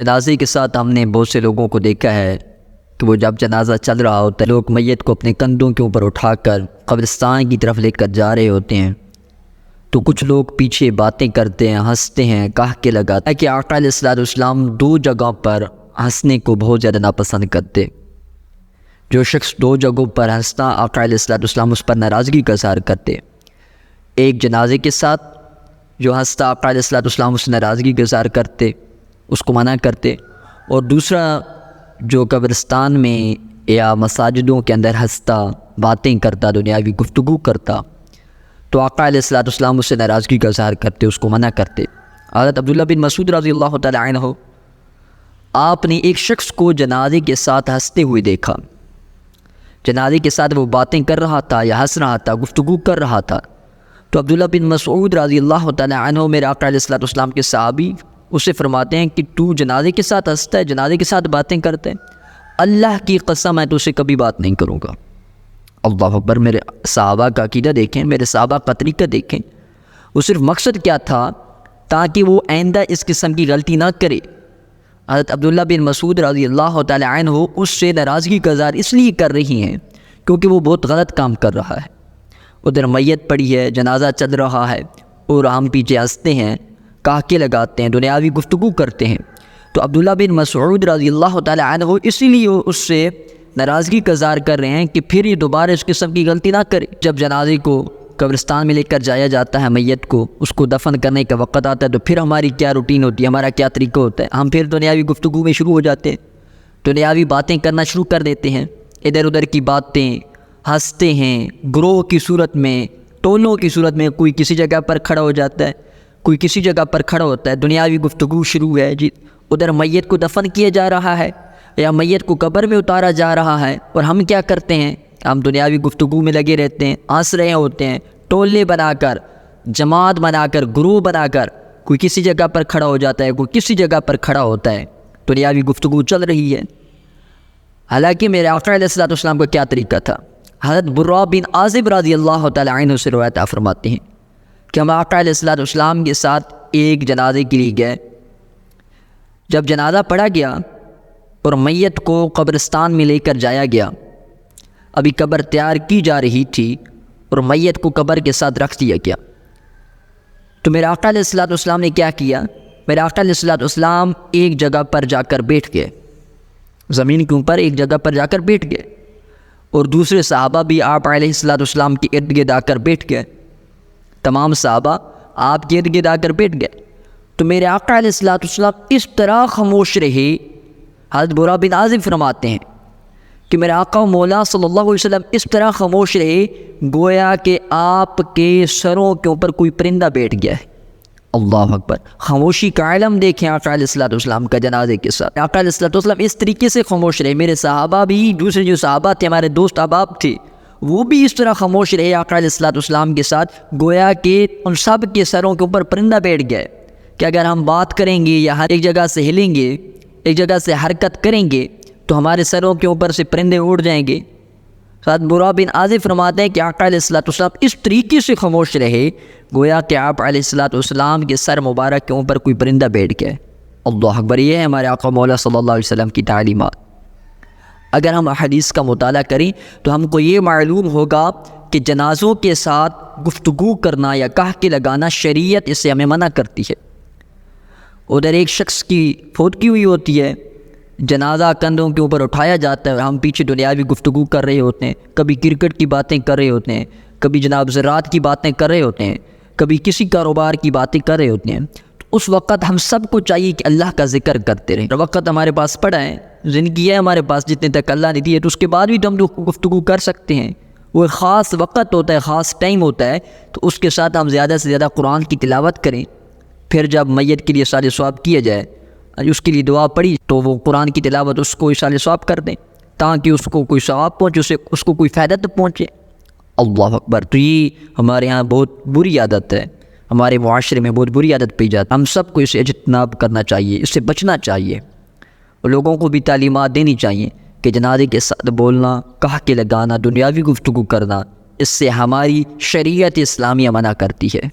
جنازے کے ساتھ ہم نے بہت سے لوگوں کو دیکھا ہے کہ وہ جب جنازہ چل رہا ہوتا ہے لوگ میت کو اپنے کندھوں کے اوپر اٹھا کر قبرستان کی طرف لے کر جا رہے ہوتے ہیں، تو کچھ لوگ پیچھے باتیں کرتے ہیں، ہنستے ہیں، کہکے لگاتے ہیں کہ آقا علیہ الصلوۃ والسلام دو جگہوں پر ہنسنے کو بہت زیادہ ناپسند کرتے۔ جو شخص دو جگہوں پر ہنستا، آقا علیہ الصلوۃ والسلام اس پر ناراضگی کا اظہار کرتے۔ ایک جنازے کے ساتھ جو ہنستا، آقا علیہ الصلوۃ والسلام اس سے ناراضگی کا اظہار کرتے، اس کو منع کرتے، اور دوسرا جو قبرستان میں یا مساجدوں کے اندر ہنستا، باتیں کرتا، دنیاوی گفتگو کرتا، تو آقا علیہ الصلوۃ والسلام اس سے ناراضگی کا اظہار کرتے، اس کو منع کرتے۔ حضرت عبداللہ بن مسعود رضی اللہ تعالیٰ عنہ، آپ نے ایک شخص کو جنازے کے ساتھ ہنستے ہوئے دیکھا۔ جنازے کے ساتھ وہ باتیں کر رہا تھا یا ہنس رہا تھا، گفتگو کر رہا تھا، تو عبداللہ بن مسعود رضی اللہ تعالیٰ عنہ میرے آقا علیہ الصلوۃ والسلام کے صحابی اسے فرماتے ہیں کہ تو جنازے کے ساتھ ہنستا ہے، جنازے کے ساتھ باتیں کرتے ہیں، اللہ کی قسم میں تو اسے کبھی بات نہیں کروں گا۔ اللہ اکبر! میرے صحابہ کا عقیدہ دیکھیں، میرے صحابہ کا طریقہ دیکھیں، وہ صرف مقصد کیا تھا تاکہ وہ آئندہ اس قسم کی غلطی نہ کرے۔ حضرت عبداللہ بن مسعود رضی اللہ تعالیٰ عنہ اس سے ناراضگی کا اظہار اس لیے کر رہی ہیں کیونکہ وہ بہت غلط کام کر رہا ہے۔ ادھر میت پڑی ہے، جنازہ چل رہا ہے، اور ہم پیچھے ہنستے ہیں، کہکے لگاتے ہیں، دنیاوی گفتگو کرتے ہیں۔ تو عبداللہ بن مسعود رضی اللہ تعالیٰ عنہ اسی لیے اس سے ناراضگی کا اظہار کر رہے ہیں کہ پھر یہ دوبارہ اس قسم کی غلطی نہ کرے۔ جب جنازے کو قبرستان میں لے کر جایا جاتا ہے، میت کو اس کو دفن کرنے کا وقت آتا ہے، تو پھر ہماری کیا روٹین ہوتی ہے، ہمارا کیا طریقہ ہوتا ہے؟ ہم پھر دنیاوی گفتگو میں شروع ہو جاتے ہیں، دنیاوی باتیں کرنا شروع کر دیتے ہیں، ادھر ادھر کی باتیں، ہنستے ہیں، گروہ کی صورت میں، ٹولوں کی صورت میں، کوئی کسی جگہ پر کھڑا ہو جاتا ہے، کوئی کسی جگہ پر کھڑا ہوتا ہے، دنیاوی گفتگو شروع ہے جی، ادھر میت کو دفن کیا جا رہا ہے یا میت کو قبر میں اتارا جا رہا ہے، اور ہم کیا کرتے ہیں؟ ہم دنیاوی گفتگو میں لگے رہتے ہیں، ہنس رہے ہوتے ہیں، ٹولے بنا کر، جماعت بنا کر، گروہ بنا کر، کوئی کسی جگہ پر کھڑا ہو جاتا ہے، کوئی کسی جگہ پر کھڑا ہوتا ہے، دنیاوی گفتگو چل رہی ہے۔ حالانکہ میرے آقا علیہ الصلوۃ والسلام کا کیا طریقہ تھا؟ حضرت برا بن عازب رضی اللہ تعالیٰ عنہ سے روایت فرماتے ہیں کہ ہم آقا علیہ الصلوۃ والسلام کے ساتھ ایک جنازے کے لیے گئے۔ جب جنازہ پڑھا گیا اور میت کو قبرستان میں لے کر جایا گیا، ابھی قبر تیار کی جا رہی تھی اور میت کو قبر کے ساتھ رکھ دیا گیا، تو میرے آقا علیہ الصلوۃ والسلام نے کیا کیا؟ میرے آقا علیہ الصلوۃ والسلام ایک جگہ پر جا کر بیٹھ گئے، زمین کے اوپر ایک جگہ پر جا کر بیٹھ گئے، اور دوسرے صحابہ بھی آپ علیہ الصلوۃ والسلام کے ارد گرد آ کر بیٹھ گئے۔ تمام صحابہ آپ کے ارد گرد آ کر بیٹھ گئے، تو میرے آقا علیہ الصلوۃ والسلام اس طرح خاموش رہے۔ حضرت برا بن عازب فرماتے ہیں کہ میرے آقا و مولا صلی اللہ علیہ وسلم اس طرح خاموش رہے گویا کہ آپ کے سروں کے اوپر کوئی پرندہ بیٹھ گیا ہے۔ اللہ اکبر! خاموشی کا علم دیکھیں آقا علیہ الصلوۃ والسلام کا جنازے کے ساتھ۔ آقا علیہ الصلوۃ والسلام اس طریقے سے خاموش رہے، میرے صحابہ بھی، دوسرے جو صحابہ تھے، ہمارے دوست احباب تھے، وہ بھی اس طرح خاموش رہے آقا علیہ الصلوۃ والسلام کے ساتھ، گویا کہ ان سب کے سروں کے اوپر پرندہ بیٹھ گیا ہے کہ اگر ہم بات کریں گے یا ہر ایک جگہ سے ہلیں گے، ایک جگہ سے حرکت کریں گے، تو ہمارے سروں کے اوپر سے پرندے اڑ جائیں گے۔ حضرت برا بن عازب فرماتے ہیں کہ آقا علیہ الصلوۃ والسلام اس طریقے سے خاموش رہے گویا کہ آپ علیہ الصلوۃ والسلام کے سر مبارک کے اوپر کوئی پرندہ بیٹھ گیا۔ اللہ اکبر! یہ ہے ہمارے آقا مولا صلی اللہ علیہ وسلم کی تعلیمات۔ اگر ہم احادیث کا مطالعہ کریں تو ہم کو یہ معلوم ہوگا کہ جنازوں کے ساتھ گفتگو کرنا یا کہکے لگانا شریعت اس سے ہمیں منع کرتی ہے۔ ادھر ایک شخص کی فوت کی ہوئی ہوتی ہے، جنازہ کندھوں کے اوپر اٹھایا جاتا ہے، اور ہم پیچھے دنیاوی گفتگو کر رہے ہوتے ہیں، کبھی کرکٹ کی باتیں کر رہے ہوتے ہیں، کبھی جناب زراعت کی باتیں کر رہے ہوتے ہیں، کبھی کسی کاروبار کی باتیں کر رہے ہوتے ہیں، تو اس وقت ہم سب کو چاہیے کہ اللہ کا ذکر کرتے رہیں۔ وقت ہمارے پاس پڑا ہے، زندگی ہے ہمارے پاس، جتنے تک اللہ نے دی ہے، تو اس کے بعد بھی تو ہم لوگ گفتگو کر سکتے ہیں۔ وہ ایک خاص وقت ہوتا ہے، خاص ٹائم ہوتا ہے، تو اس کے ساتھ ہم زیادہ سے زیادہ قرآن کی تلاوت کریں۔ پھر جب میت کے لیے اصال ثواب کیا جائے، اس کے لیے دعا پڑھی، تو وہ قرآن کی تلاوت اس کو اصال ثواب کر دیں تاکہ اس کو کوئی ثواب پہنچے، اس کو کوئی فائدہ تو پہنچے۔ اللہ اکبر! تو یہ ہمارے ہاں بہت بری عادت ہے، ہمارے معاشرے میں بہت بری عادت پی جاتی ہے۔ ہم سب کو اسے اجتناب کرنا چاہیے، اس سے بچنا چاہیے، اور لوگوں کو بھی تعلیمات دینی چاہیے کہ جنازے کے ساتھ بولنا، کہکے لگانا، دنیاوی گفتگو کرنا، اس سے ہماری شریعت اسلامیہ منع کرتی ہے۔